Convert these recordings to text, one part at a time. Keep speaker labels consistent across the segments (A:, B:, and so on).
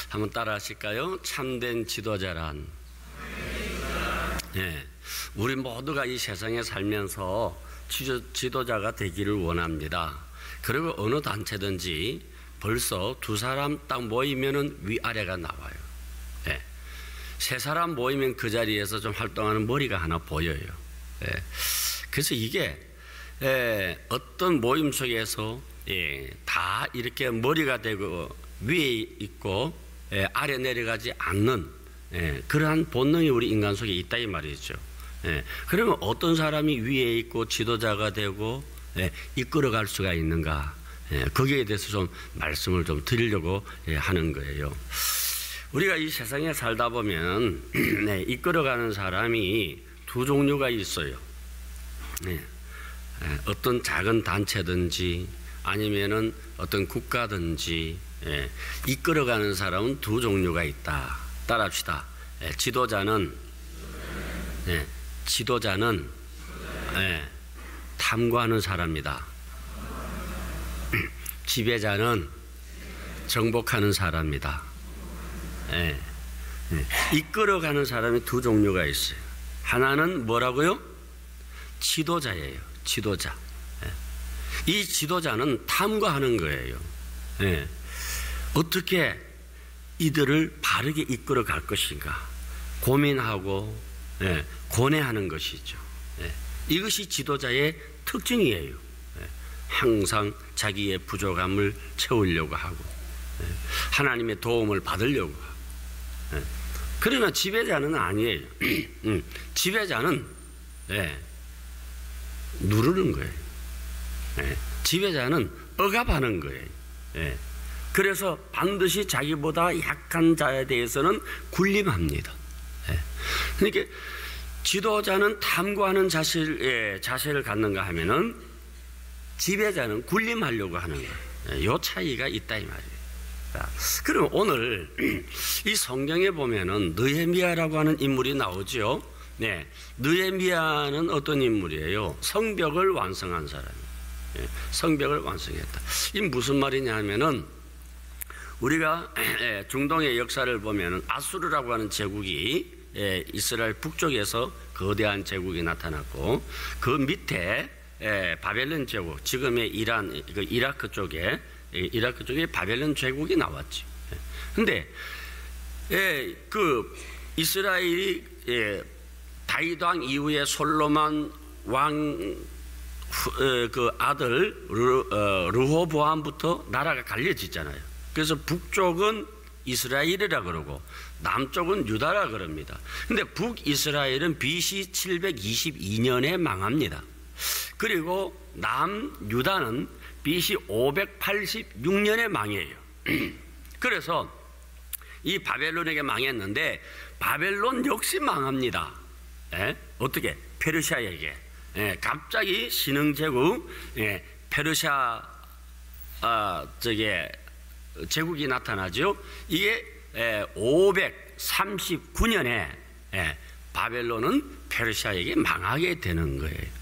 A: 한번 따라 하실까요? 참된 지도자란. 네. 우리 모두가 이 세상에 살면서 지도자가 되기를 원합니다. 그리고 어느 단체든지 벌써 두 사람 딱 모이면은 위아래가 나와요. 네. 세 사람 모이면 그 자리에서 좀 활동하는 머리가 하나 보여요. 네. 그래서 이게 어떤 모임 속에서 다 이렇게 머리가 되고 위에 있고 아래 내려가지 않는 그러한 본능이 우리 인간 속에 있다 이 말이죠. 그러면 어떤 사람이 위에 있고 지도자가 되고 이끌어갈 수가 있는가, 거기에 대해서 좀 말씀을 좀 드리려고 하는 거예요. 우리가 이 세상에 살다 보면 이끌어가는 사람이 두 종류가 있어요. 어떤 작은 단체든지 아니면은 어떤 국가든지 이끌어가는 사람은 두 종류가 있다. 따라합시다. 지도자는 탐구하는 사람이다. 지배자는 정복하는 사람이다. 이끌어가는 사람이 두 종류가 있어요. 하나는 뭐라고요? 지도자예요. 지도자. 이 지도자는 탐구하는 거예요. 어떻게 이들을 바르게 이끌어 갈 것인가 고민하고 고뇌하는 것이죠. 이것이 지도자의 특징이에요. 항상 자기의 부족함을 채우려고 하고 하나님의 도움을 받으려고 하고. 그러나 지배자는 아니에요. 지배자는 누르는 거예요. 지배자는 억압하는 거예요. 그래서 반드시 자기보다 약한 자에 대해서는 군림합니다. 그러니까 지도자는 탐구하는 자세를 갖는가 하면은 지배자는 군림하려고 하는 거예요. 이 차이가 있다 이 말이에요. 그럼 오늘 이 성경에 보면은 느헤미야라고 하는 인물이 나오죠. 느헤미야는 어떤 인물이에요? 성벽을 완성한 사람이에요. 성벽을 완성했다. 이 무슨 말이냐 하면은 우리가 중동의 역사를 보면은 아수르라고 하는 제국이 이스라엘 북쪽에서 거대한 제국이 나타났고 그 밑에 바벨론 제국, 지금의 이라크 쪽에 바벨론 제국이 나왔지. 근데 그 이스라엘이 다윗 왕 이후에 솔로몬 왕 그 아들 르호보암부터 나라가 갈려졌잖아요. 그래서 북쪽은 이스라엘이라 그러고 남쪽은 유다라 그럽니다. 근데 북이스라엘은 BC 722년에 망합니다. 그리고 남유다는 BC 586년에 망해요. 그래서 이 바벨론에게 망했는데 바벨론 역시 망합니다. 어떻게? 페르시아에게. 갑자기 신흥제국 페르시아 제국이 나타나죠. 이게 539년에 바벨론은 페르시아에게 망하게 되는 거예요.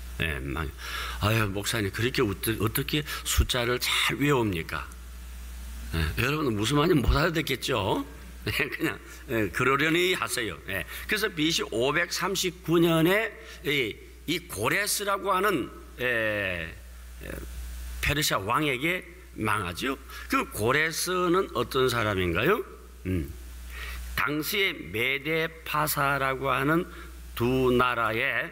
A: 아유, 목사님 그렇게 어떻게 숫자를 잘 외웁니까? 여러분은 무슨 말인지 못 알아듣겠죠? 그냥 그러려니 하세요. 그래서 BC 539년에 이 고레스라고 하는 페르시아 왕에게 망하죠. 그 고레스는 어떤 사람인가요? 당시에 메데파사라고 하는 두 나라의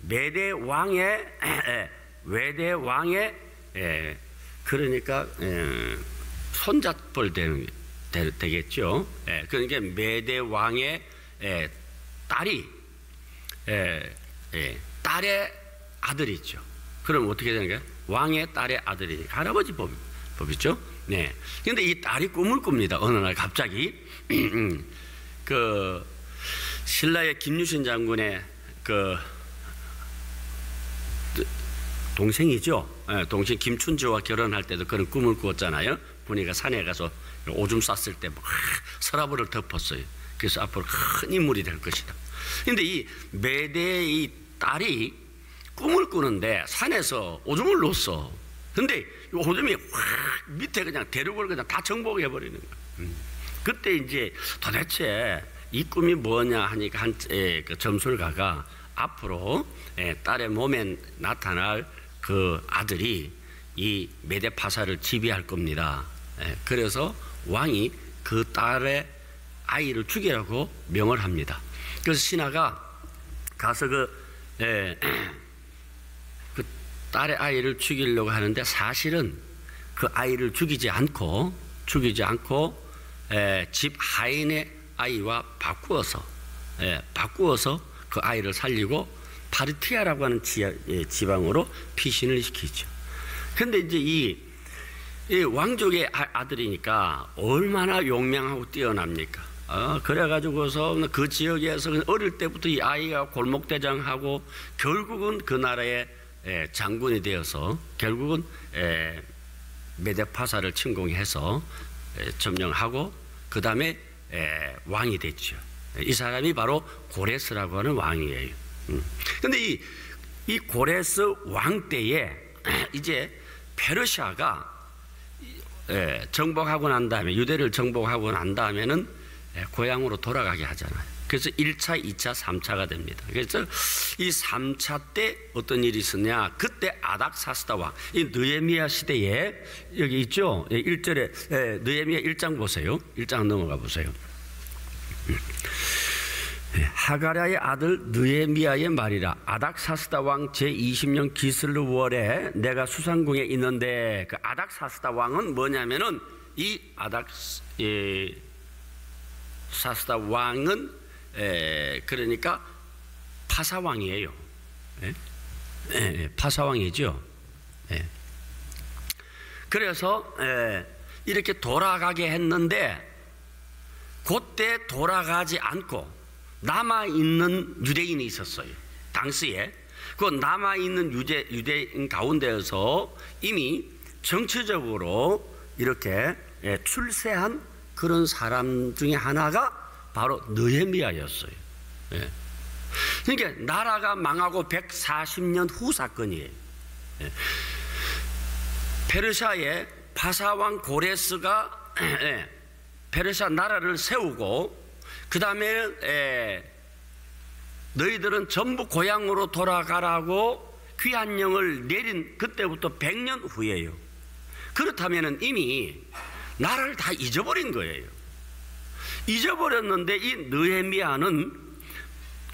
A: 외대 왕의 그러니까 손잡벌 되겠죠. 그러니까 메대 왕의 딸이 딸의 아들이죠. 그럼 어떻게 되는 거예요? 왕의 딸의 아들이 할아버지 법이죠. 근데 이 딸이 꿈을 꿉니다. 어느 날 갑자기 그 신라의 김유신 장군의 그 동생이죠. 동생 김춘지와 결혼할 때도 그런 꿈을 꾸었잖아요. 보니까 산에 가서 오줌 쌌을 때 막 서라벌을 덮었어요. 그래서 앞으로 큰 인물이 될 것이다. 근데 이 메대의 딸이 꿈을 꾸는데 산에서 오줌을 놓았어. 근데 오점이 확 밑에 그냥 대륙을 그냥 다 정복해 버리는 거예요. 그때 이제 도대체 이 꿈이 뭐냐 하니까 그 점술가가 앞으로 딸의 몸에 나타날 그 아들이 이 메데파사를 지배할 겁니다. 그래서 왕이 그 딸의 아이를 죽이라고 명을 합니다. 그래서 신하가 가서 그 딸의 아이를 죽이려고 하는데 사실은 그 아이를 죽이지 않고 집 하인의 아이와 바꾸어서 그 아이를 살리고 파르티아라고 하는 지방으로 피신을 시키죠. 근데 이제 이 왕족의 아들이니까 얼마나 용맹하고 뛰어납니까? 그래가지고서 그 지역에서 어릴 때부터 이 아이가 골목대장하고 결국은 그 나라의 장군이 되어서 결국은 메데파사를 침공해서 점령하고 그 다음에 왕이 됐죠. 이 사람이 바로 고레스라고 하는 왕이에요. 근데 이 고레스 왕 때에 이제 페르시아가 정복하고 난 다음에 유대를 정복하고 난 다음에는 고향으로 돌아가게 하잖아요. 그래서 1차, 2차, 3차가 됩니다. 그래서 이 3차 때 어떤 일이 있었냐? 그때 아닥사스다 왕, 이 느헤미야 시대에 여기 있죠? 1절에 느헤미야 1장 보세요. 1장 넘어가 보세요. 하가랴의 아들 느헤미야의 말이라. 아닥사스다 왕 제20년 기슬루월에 내가 수상궁에 있는데, 그 아닥사스다 왕은 뭐냐면은 이 사스다 왕은 그러니까 파사왕이에요. 파사왕이죠. 그래서 이렇게 돌아가게 했는데 그때 돌아가지 않고 남아있는 유대인이 있었어요. 당시에 그 남아있는 유대인 가운데에서 이미 정치적으로 이렇게 출세한 그런 사람 중에 하나가 바로 느헤미야였어요. 그러니까 나라가 망하고 140년 후 사건이에요. 페르시아의 파사왕 고레스가 페르시아 나라를 세우고 그 다음에 너희들은 전부 고향으로 돌아가라고 귀환령을 내린 그때부터 100년 후예요. 그렇다면 이미 나라를 다 잊어버린 거예요. 잊어버렸는데 이 느헤미야는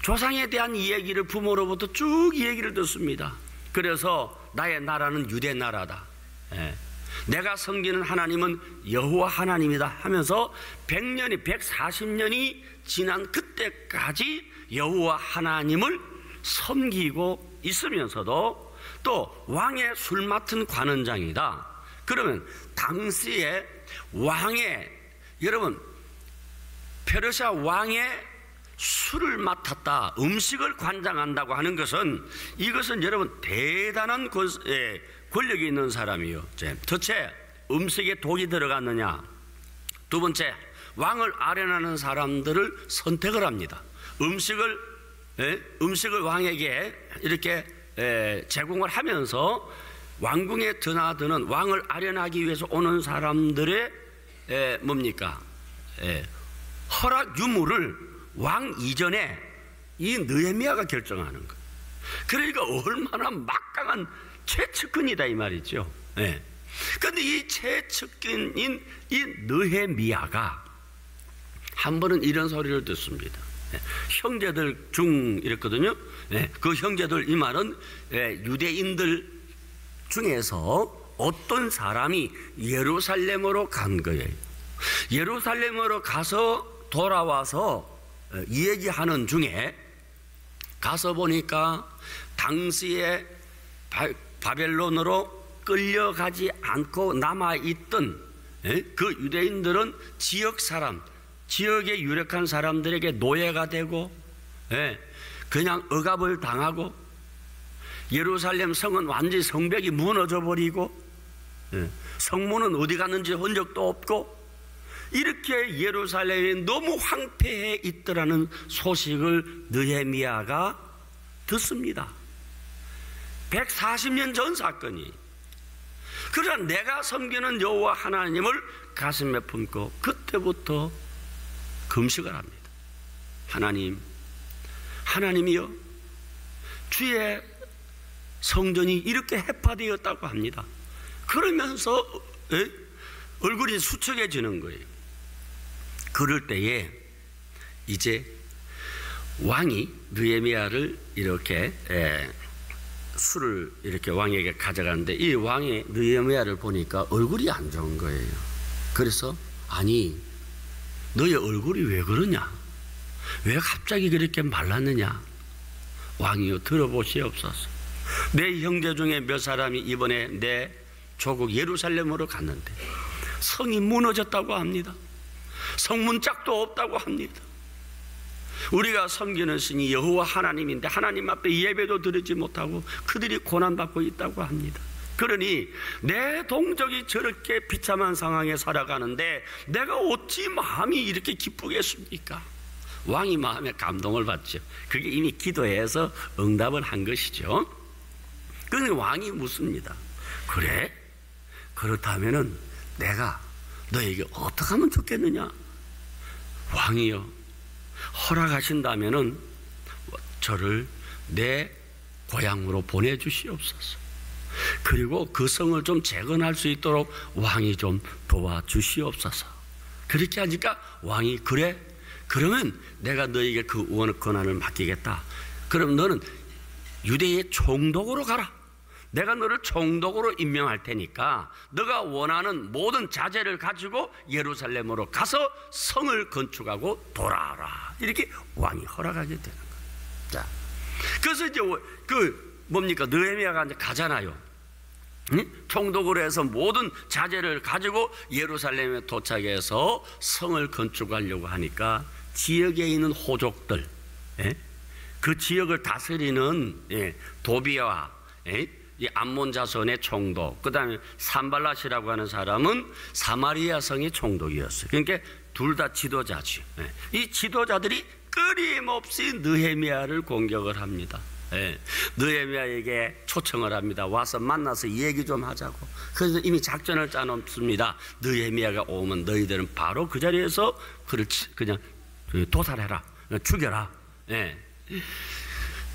A: 조상에 대한 이야기를 부모로부터 쭉 이야기를 듣습니다. 그래서 나의 나라는 유대 나라다. 내가 섬기는 하나님은 여호와 하나님이다 하면서 100년이 140년이 지난 그때까지 여호와 하나님을 섬기고 있으면서도 또 왕의 술 맡은 관원장이다. 그러면 당시에 왕의, 여러분 페르시아 왕의 술을 맡았다, 음식을 관장한다고 하는 것은, 이것은 여러분 대단한 권력이 있는 사람이요. 첫째, 음식에 독이 들어갔느냐. 두 번째, 왕을 아련하는 사람들을 선택을 합니다. 음식을 왕에게 이렇게 제공을 하면서 왕궁에 드나드는 왕을 아련하기 위해서 오는 사람들의 뭡니까? 허락 유무를 왕 이전에 이 느헤미야가 결정하는 거예요. 그러니까 얼마나 막강한 최측근이다 이 말이죠. 그런데 이 최측근인 이 느헤미야가 한 번은 이런 소리를 듣습니다. 형제들 중 이랬거든요. 그 형제들, 이 말은 유대인들 중에서 어떤 사람이 예루살렘으로 간 거예요. 예루살렘으로 가서 돌아와서 얘기하는 중에 가서 보니까 당시에 바벨론으로 끌려가지 않고 남아있던 그 유대인들은 지역 사람, 지역에 유력한 사람들에게 노예가 되고 그냥 억압을 당하고, 예루살렘 성은 완전히 성벽이 무너져 버리고 성문은 어디 갔는지 흔적도 없고, 이렇게 예루살렘이 너무 황폐해 있더라는 소식을 느헤미야가 듣습니다. 140년 전 사건이. 그러나 내가 섬기는 여호와 하나님을 가슴에 품고 그때부터 금식을 합니다. 하나님이여, 주의 성전이 이렇게 해파되었다고 합니다. 그러면서 얼굴이 수척해지는 거예요. 그럴 때에 이제 왕이 느헤미야를 이렇게 술을 이렇게 왕에게 가져가는데, 이 왕이 느헤미야를 보니까 얼굴이 안 좋은 거예요. 그래서 아니, 너의 얼굴이 왜 그러냐? 왜 갑자기 그렇게 말랐느냐? 왕이여, 들어보시옵소서. 내 형제 중에 몇 사람이 이번에 내 조국 예루살렘으로 갔는데 성이 무너졌다고 합니다. 성문짝도 없다고 합니다. 우리가 섬기는 신이 여호와 하나님인데 하나님 앞에 예배도 드리지 못하고 그들이 고난받고 있다고 합니다. 그러니 내 동족이 저렇게 비참한 상황에 살아가는데 내가 어찌 마음이 이렇게 기쁘겠습니까? 왕이 마음에 감동을 받죠. 그게 이미 기도해서 응답을 한 것이죠. 그런데 왕이 묻습니다. 그래? 그렇다면은 내가 너에게 어떻게 하면 좋겠느냐? 왕이여, 허락하신다면은 저를 내 고향으로 보내주시옵소서. 그리고 그 성을 좀 재건할 수 있도록 왕이 좀 도와주시옵소서. 그렇게 하니까 왕이 그래? 그러면 내가 너에게 그 권한을 맡기겠다. 그럼 너는 유대의 총독으로 가라. 내가 너를 총독으로 임명할 테니까 너가 원하는 모든 자재를 가지고 예루살렘으로 가서 성을 건축하고 돌아와라. 이렇게 왕이 허락하게 되는 거예요. 자, 그래서 이제 느헤미야가 이제 가잖아요. 총독으로 해서 모든 자재를 가지고 예루살렘에 도착해서 성을 건축하려고 하니까 지역에 있는 호족들, 그 지역을 다스리는 도비아와 이 암몬 자손의 총독, 그 다음에 산발랏이라고 하는 사람은 사마리아 성의 총독이었어요. 그러니까 둘 다 지도자지. 이 지도자들이 끊임없이 느헤미야를 공격을 합니다. 느헤미야에게 초청을 합니다. 와서 만나서 얘기 좀 하자고. 그래서 이미 작전을 짜놓습니다. 느헤미야가 오면 너희들은 바로 그 자리에서 그를 그냥 도살해라, 죽여라.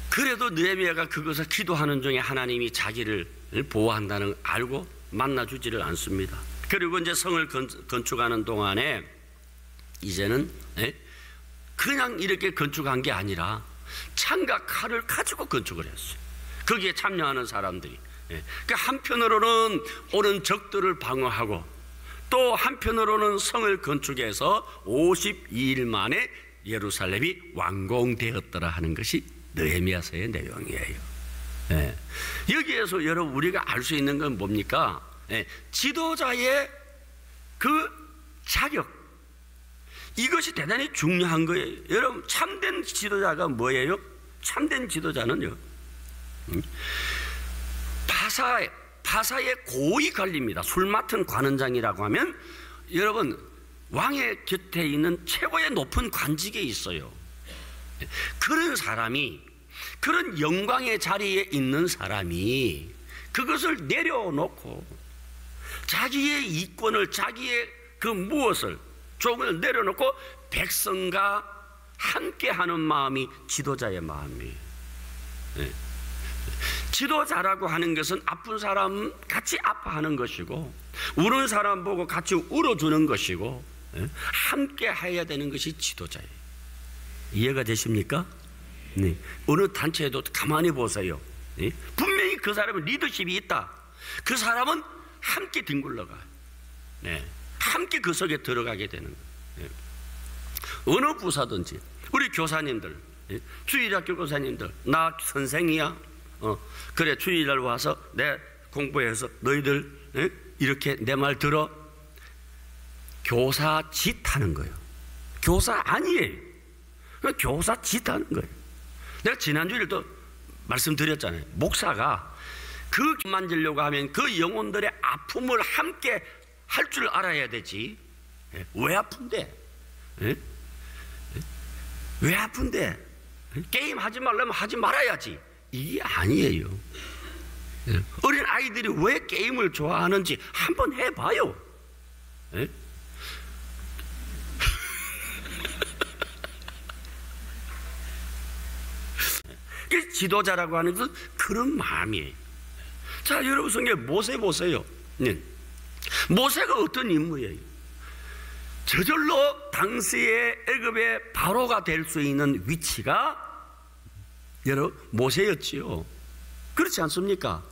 A: 그래도 느헤미야가 그것을 기도하는 중에 하나님이 자기를 보호한다는 걸 알고 만나주지를 않습니다. 그리고 이제 성을 건축하는 동안에 이제는 그냥 이렇게 건축한 게 아니라 창과 칼을 가지고 건축을 했어요. 거기에 참여하는 사람들이. 그러니까 한편으로는 오는 적들을 방어하고 또 한편으로는 성을 건축해서 52일 만에 예루살렘이 완공되었더라 하는 것이 느헤미야서의 내용이에요. 여기에서 여러분 우리가 알 수 있는 건 뭡니까? 지도자의 그 자격, 이것이 대단히 중요한 거예요. 여러분, 참된 지도자가 뭐예요? 참된 지도자는요, 바사의 고위 관리입니다. 술 맡은 관원장이라고 하면 여러분 왕의 곁에 있는 최고의 높은 관직에 있어요. 그런 사람이, 그런 영광의 자리에 있는 사람이 그것을 내려놓고 자기의 이권을, 자기의 그 무엇을, 종을 내려놓고 백성과 함께하는 마음이 지도자의 마음이에요. 지도자라고 하는 것은 아픈 사람 같이 아파하는 것이고 우는 사람 보고 같이 울어주는 것이고 함께 해야 되는 것이 지도자예요. 이해가 되십니까? 네. 어느 단체에도 가만히 보세요. 분명히 그 사람은 리더십이 있다. 그 사람은 함께 뒹굴러 가요. 함께 그 속에 들어가게 되는 거예요. 어느 부사든지 우리 교사님들, 주일학교 교사님들, 나 선생이야. 그래, 주일날 와서 내 공부해서 너희들 이렇게 내 말 들어. 교사 짓 하는 거예요. 교사 아니에요. 교사 짓 하는 거예요. 내가 지난주에도 말씀드렸잖아요. 목사가 그 만지려고 하면 그 영혼들의 아픔을 함께 할 줄 알아야 되지. 왜 아픈데? 왜 아픈데? 게임 하지 말라면 하지 말아야지. 이게 아니에요. 어린 아이들이 왜 게임을 좋아하는지 한번 해봐요. 예? 지도자라고 하는 것은 그런 마음이에요. 자, 여러분 성경 모세 보세요. 네. 모세가 어떤 인물이에요? 저절로 당시의 애굽의 바로가 될 수 있는 위치가 여러분 모세였지요. 그렇지 않습니까?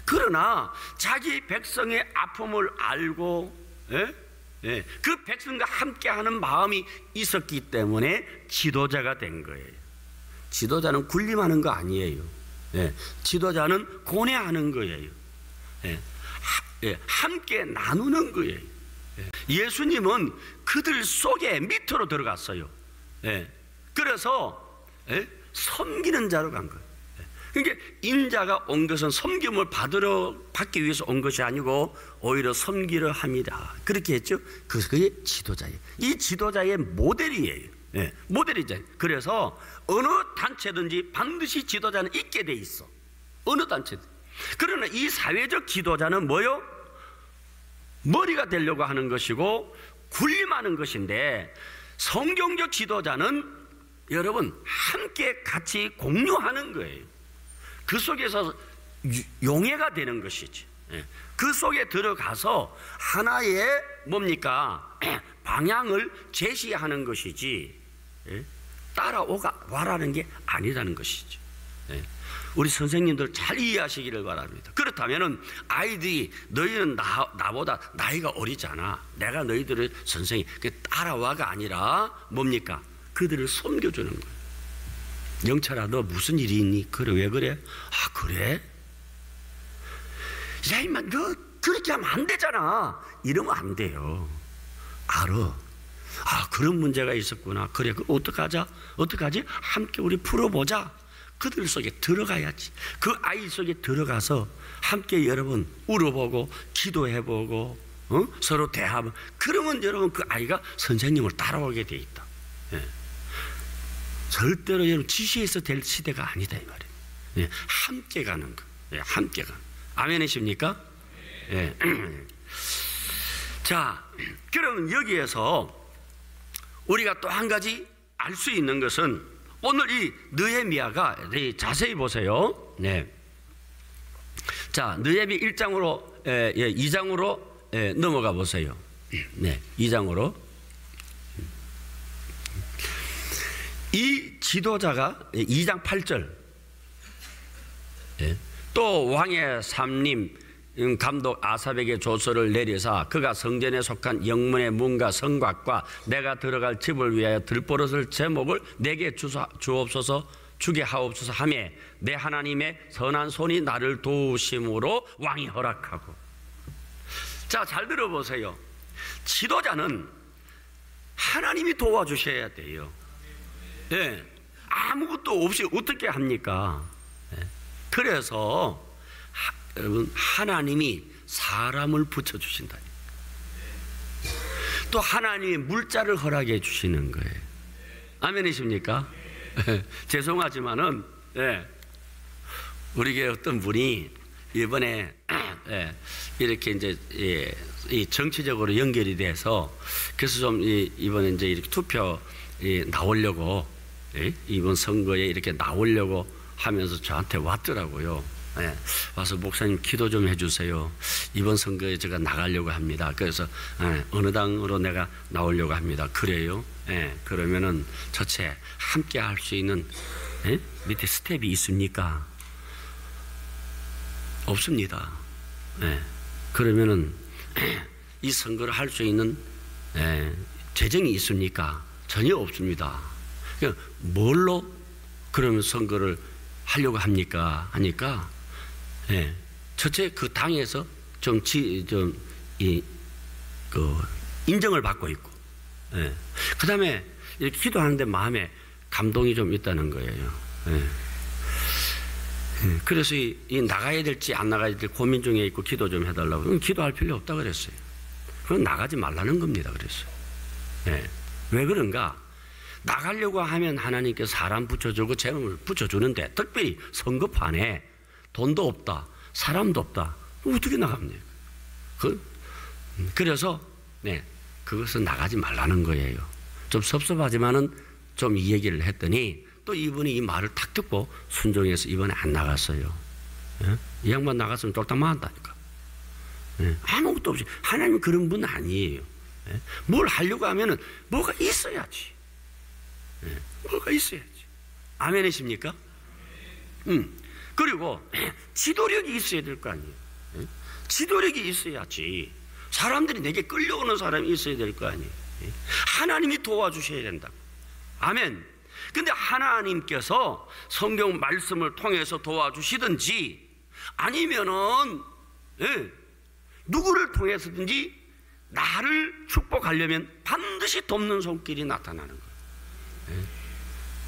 A: 그러나 자기 백성의 아픔을 알고 그 백성과 함께하는 마음이 있었기 때문에 지도자가 된 거예요. 지도자는 군림하는 거 아니에요. 지도자는 고뇌하는 거예요. 함께 나누는 거예요. 예수님은 그들 속에 밑으로 들어갔어요. 그래서 섬기는 자로 간 거예요. 그러니까 인자가 온 것은 섬김을 받기 위해서 온 것이 아니고 오히려 섬기려 합니다. 그렇게 했죠. 그게 지도자예요. 이 지도자의 모델이에요. 모델이죠. 그래서 어느 단체든지 반드시 지도자는 있게 돼 있어. 어느 단체든. 그러나 이 사회적 지도자는 뭐요? 머리가 되려고 하는 것이고 군림하는 것인데, 성경적 지도자는 여러분 함께 같이 공유하는 거예요. 그 속에서 용해가 되는 것이지. 그 속에 들어가서 하나의 뭡니까? 방향을 제시하는 것이지 따라와라는 게 아니라는 것이죠. 우리 선생님들 잘 이해하시기를 바랍니다. 그렇다면 아이들이 너희는 나보다 나이가 어리잖아, 내가 너희들을 선생님, 따라와가 아니라 뭡니까? 그들을 섬겨주는 거예요. 영철아, 너 무슨 일이 있니? 그래, 왜 그래? 아, 그래? 야, 임마, 너 그렇게 하면 안 되잖아. 이러면 안 돼요. 알아. 아, 그런 문제가 있었구나. 그래, 어떡하자? 어떡하지? 함께 우리 풀어보자. 그들 속에 들어가야지. 그 아이 속에 들어가서 함께 여러분 울어보고 기도해보고 서로 대하면, 그러면 여러분 그 아이가 선생님을 따라오게 돼 있다. 절대로 여러분 지시해서 될 시대가 아니다 이 말이에요. 함께 가는 거. 함께 가는. 아멘이십니까? 자, 그러면 여기에서 우리가 또 한 가지 알 수 있는 것은, 오늘 이 느헤미야가 자세히 보세요. 자, 느헤미 1장으로 2장으로 넘어가 보세요. 2장으로. 이 지도자가 2장 8절 또 왕의 삼림 감독 아삽에게 조서를 내리사 그가 성전에 속한 영문의 문과 성곽과 내가 들어갈 집을 위하여 들보릇을 제목을 내게 주옵소서, 주게 하옵소서 하며 내 하나님의 선한 손이 나를 도우심으로 왕이 허락하고. 자, 잘 들어보세요. 지도자는 하나님이 도와주셔야 돼요. 아무것도 없이 어떻게 합니까? 그래서 여러분, 하나님이 사람을 붙여주신다. 또 하나님이 물자를 허락해 주시는 거예요. 아멘이십니까? 죄송하지만은 우리 교회 어떤 분이 이번에 이렇게 이제 이 정치적으로 연결이 돼서, 그래서 좀 이번에 이제 이렇게 투표 나오려고, 이번 선거에 이렇게 나오려고 하면서 저한테 왔더라고요. 와서 목사님 기도 좀 해주세요. 이번 선거에 제가 나가려고 합니다. 그래서 어느 당으로 내가 나오려고 합니다. 그래요? 그러면은 첫째 함께 할 수 있는 밑에 스텝이 있습니까? 없습니다. 그러면은 이 선거를 할 수 있는 재정이 있습니까? 전혀 없습니다. 그러니까 뭘로 그러면 선거를 하려고 합니까? 하니까 첫째 그 당에서 인정을 받고 있고, 그 다음에 이렇게 기도하는데 마음에 감동이 좀 있다는 거예요. 그래서 나가야 될지 안 나가야 될지 고민 중에 있고 기도 좀 해달라고. 그럼 기도할 필요 없다 그랬어요. 그럼 나가지 말라는 겁니다. 그랬어요. 왜 그런가? 나가려고 하면 하나님께 사람 붙여주고 재물을 붙여주는데, 특별히 선거판에 돈도 없다, 사람도 없다. 어떻게 나갑니까? 그래서 그것은 나가지 말라는 거예요. 좀 섭섭하지만은 좀 이 얘기를 했더니 또 이분이 이 말을 탁 듣고 순종해서 이번에 안 나갔어요. 이 양반 나갔으면 쫄딱 망한다니까. 아무것도 없이. 하나님은 그런 분 아니에요. 뭘 하려고 하면은 뭐가 있어야지. 뭐가 있어야지. 아멘이십니까? 그리고 지도력이 있어야 될 거 아니에요. 지도력이 있어야지. 사람들이 내게 끌려오는 사람이 있어야 될 거 아니에요. 하나님이 도와주셔야 된다. 아멘. 근데 하나님께서 성경 말씀을 통해서 도와주시든지 아니면은 누구를 통해서든지 나를 축복하려면 반드시 돕는 손길이 나타나는 거예요.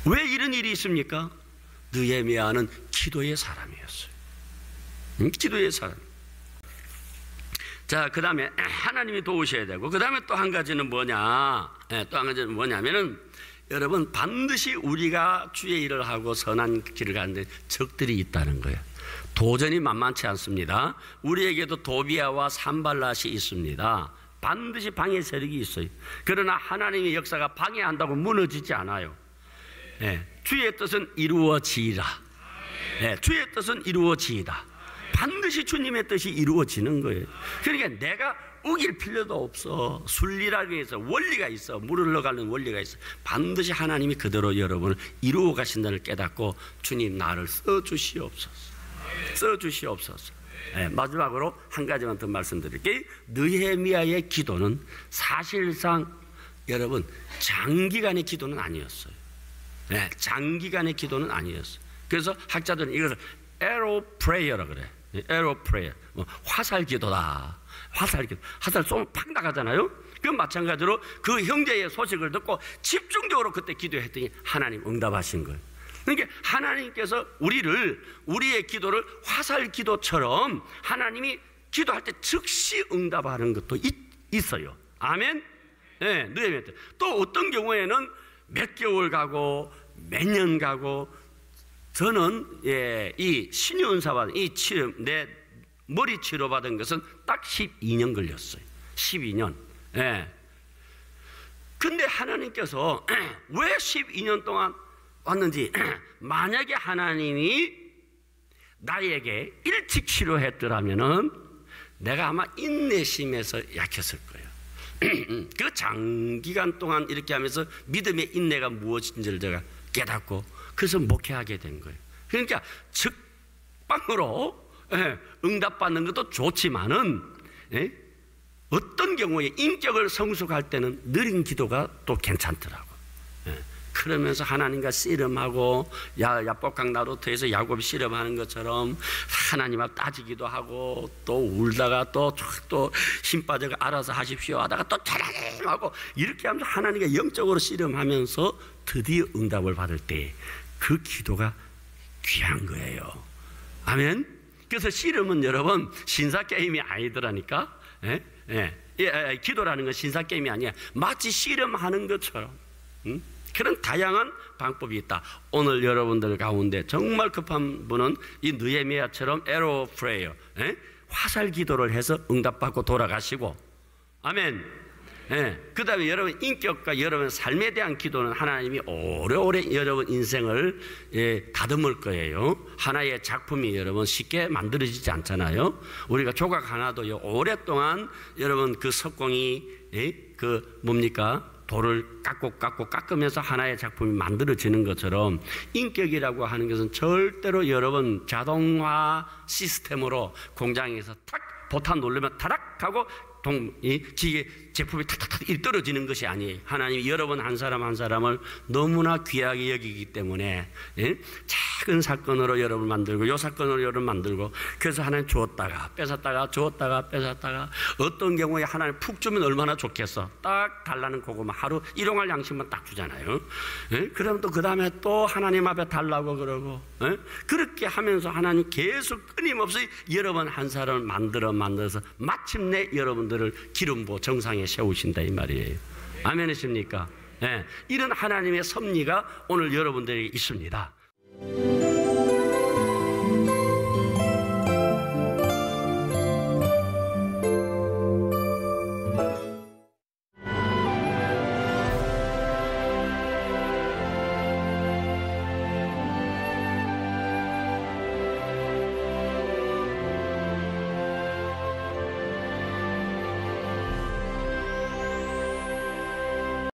A: 왜 이런 일이 있습니까? 느헤미야는 기도의 사람이었어요. 기도의 사람. 자, 그 다음에 하나님이 도우셔야 되고, 그 다음에 또 한 가지는 뭐냐? 또 한 가지는 뭐냐면은, 여러분, 반드시 우리가 주의 일을 하고 선한 길을 가는데 적들이 있다는 거예요. 도전이 만만치 않습니다. 우리에게도 도비아와 산발랏이 있습니다. 반드시 방해 세력이 있어요. 그러나 하나님의 역사가 방해한다고 무너지지 않아요. 주의 뜻은 이루어지리라. 주의 뜻은 이루어지이다. 반드시 주님의 뜻이 이루어지는 거예요. 그러니까 내가 우길 필요도 없어. 순리라고 해서 원리가 있어. 물을 흘러가는 원리가 있어. 반드시 하나님이 그대로 여러분을 이루어 가신다를 깨닫고 주님 나를 써주시옵소서. 써주시옵소서. 마지막으로 한 가지만 더 말씀드릴게요. 느헤미야의 기도는 사실상 여러분 장기간의 기도는 아니었어요. 장기간의 기도는 아니었어요. 그래서 학자들은 이것을 arrow prayer라고 그래. arrow prayer. 화살 기도다. 화살 기도. 화살 쏘면 팍 나가잖아요. 그 마찬가지로 그 형제의 소식을 듣고 집중적으로 그때 기도했더니 하나님 응답하신 거예요. 그러니까 하나님께서 우리의 기도를 화살 기도처럼 하나님이 기도할 때 즉시 응답하는 것도 있어요. 아멘? 느헤미야 때. 또 어떤 경우에는 몇 개월 가고 몇 년 가고, 저는 이 신유은사받은 내 머리 치료받은 것은 딱 12년 걸렸어요. 12년. 근데 하나님께서 왜 12년 동안 왔는지, 만약에 하나님이 나에게 일찍 치료했더라면은 내가 아마 인내심에서 약했을 거예요. 그 장기간 동안 이렇게 하면서 믿음의 인내가 무엇인지를 제가 깨닫고 그래서 목회하게 된 거예요. 그러니까 즉방으로 응답받는 것도 좋지만은 어떤 경우에 인격을 성숙할 때는 느린 기도가 또 괜찮더라고. 그러면서 하나님과 씨름하고 야복강 나루터에서 야곱이 씨름하는 것처럼 하나님 앞 따지기도 하고 또 울다가 또 힘 빠져가 알아서 하십시오 하다가 또 잘하고 이렇게 하면서 하나님과 영적으로 씨름하면서 드디어 응답을 받을 때 그 기도가 귀한 거예요. 아멘. 그래서 씨름은 여러분 신사게임이 아니더라니까. 기도라는 건 신사게임이 아니야. 마치 씨름하는 것처럼 그런 다양한 방법이 있다. 오늘 여러분들 가운데 정말 급한 분은 이 느헤미야처럼 arrow prayer, 화살 기도를 해서 응답받고 돌아가시고, 아멘. 그 다음에 여러분 인격과 여러분 삶에 대한 기도는 하나님이 오래오래 여러분 인생을 다듬을 거예요. 하나의 작품이 여러분 쉽게 만들어지지 않잖아요. 우리가 조각 하나도 오랫동안 여러분 그 석공이 그 뭡니까? 돌을 깎으면서 하나의 작품이 만들어지는 것처럼 인격이라고 하는 것은 절대로 여러분 자동화 시스템으로 공장에서 탁 보탄 누르면 타락 하고 이 기계 제품이 탁탁탁 떨어지는 것이 아니에요. 하나님이 여러분 한 사람 한 사람을 너무나 귀하게 여기기 때문에 작은 사건으로 여러분을 만들고 요 사건으로 여러분을 만들고, 그래서 하나님 주었다가 뺏었다가 주었다가 뺏었다가, 어떤 경우에 하나님 푹 주면 얼마나 좋겠어. 딱 달라는 그거만 하루 일용할 양식만 딱 주잖아요. 그럼 또 그 다음에 또 하나님 앞에 달라고 그러고, 그렇게 하면서 하나님 계속 끊임없이 여러분 한 사람을 만들어서 마침내 여러분들을 기름 부어 정상에 세우신다 이 말이에요. 아멘이십니까? 이런 하나님의 섭리가 오늘 여러분들에게 있습니다.